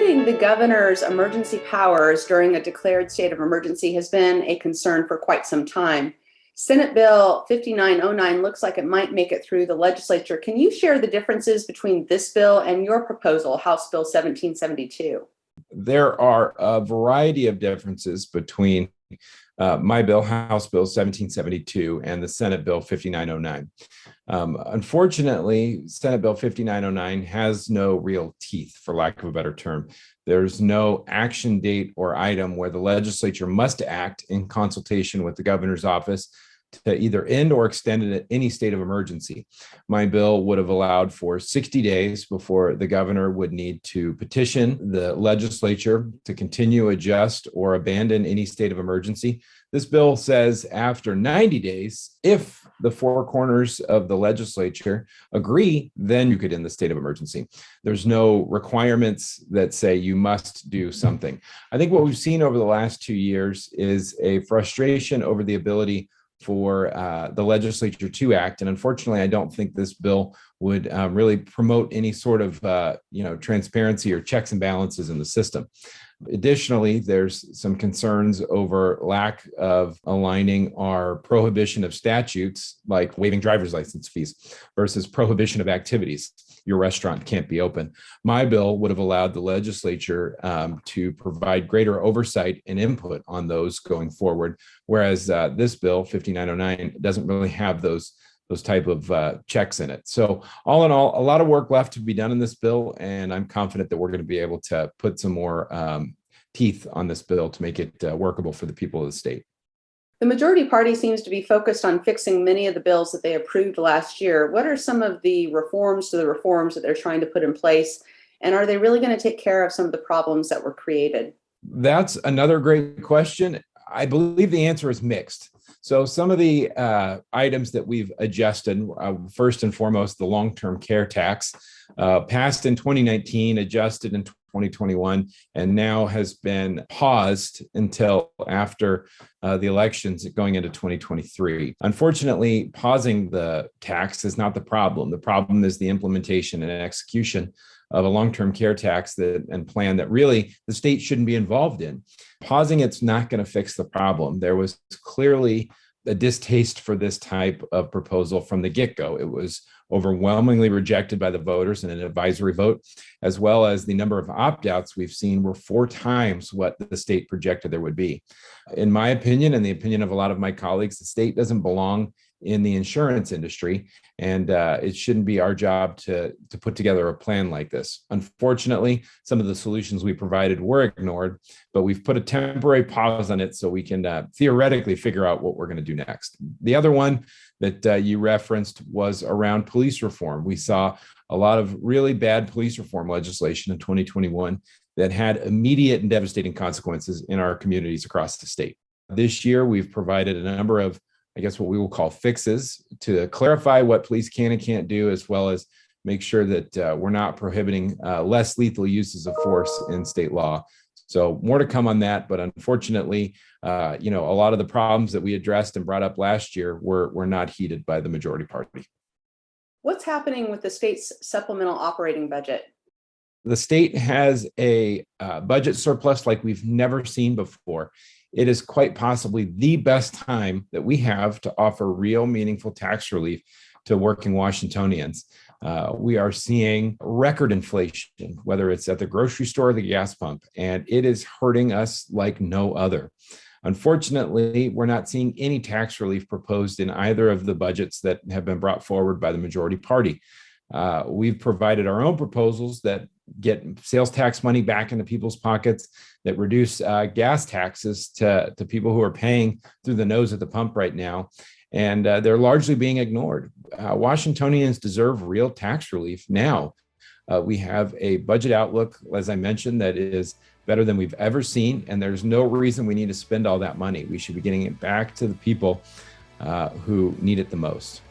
Limiting the governor's emergency powers during a declared state of emergency has been a concern for quite some time. Senate Bill 5909 looks like it might make it through the legislature. Can you share the differences between this bill and your proposal, House Bill 1772? There are a variety of differences between my bill, House Bill 1772, and the Senate Bill 5909. Unfortunately, Senate Bill 5909 has no real teeth, for lack of a better term. There's no action date or item where the legislature must act in consultation with the governor's office to either end or extend any state of emergency. My bill would have allowed for 60 days before the governor would need to petition the legislature to continue, adjust, or abandon any state of emergency. This bill says after 90 days, if the four corners of the legislature agree, then you could end the state of emergency. There's no requirements that say you must do something. I think what we've seen over the last 2 years is a frustration over the ability for the legislature to act. And unfortunately, I don't think this bill would really promote any sort of transparency or checks and balances in the system. Additionally, there's some concerns over lack of aligning our prohibition of statutes, like waiving driver's license fees, versus prohibition of activities. Your restaurant can't be open. My bill would have allowed the legislature to provide greater oversight and input on those going forward, whereas this bill, 5909, doesn't really have those type of checks in it. So all in all, a lot of work left to be done in this bill, and I'm confident that we're going to be able to put some more teeth on this bill to make it workable for the people of the state. The majority party seems to be focused on fixing many of the bills that they approved last year. What are some of the reforms that they're trying to put in place? And are they really going to take care of some of the problems that were created? That's another great question. I believe the answer is mixed. So some of the items that we've adjusted, first and foremost, the long-term care tax, passed in 2019, adjusted in 2021, and now has been paused until after the elections going into 2023. Unfortunately, pausing the tax is not the problem. The problem is the implementation and execution of a long-term care tax and plan that really the state shouldn't be involved in. Pausing it's not going to fix the problem. There was clearly a distaste for this type of proposal from the get-go. It was overwhelmingly rejected by the voters in an advisory vote, as well as the number of opt-outs we've seen were 4 times what the state projected there would be. In my opinion, and the opinion of a lot of my colleagues, the state doesn't belong in the insurance industry, and it shouldn't be our job to put together a plan like this. Unfortunately, some of the solutions we provided were ignored, but we've put a temporary pause on it so we can theoretically figure out what we're going to do next. The other one that you referenced was around police reform. We saw a lot of really bad police reform legislation in 2021 that had immediate and devastating consequences in our communities across the state. This year, we've provided a number of what we will call fixes to clarify what police can and can't do, as well as make sure that we're not prohibiting less lethal uses of force in state law. So more to come on that, but unfortunately, a lot of the problems that we addressed and brought up last year were not heeded by the majority party. What's happening with the state's supplemental operating budget? The state has a budget surplus like we've never seen before. It is quite possibly the best time that we have to offer real meaningful tax relief to working Washingtonians. We are seeing record inflation, whether it's at the grocery store or the gas pump, and it is hurting us like no other. Unfortunately, we're not seeing any tax relief proposed in either of the budgets that have been brought forward by the majority party. We've provided our own proposals that get sales tax money back into people's pockets, that reduce gas taxes to people who are paying through the nose at the pump right now. And they're largely being ignored. Washingtonians deserve real tax relief now. We have a budget outlook, as I mentioned, that is better than we've ever seen. And there's no reason we need to spend all that money. We should be getting it back to the people who need it the most.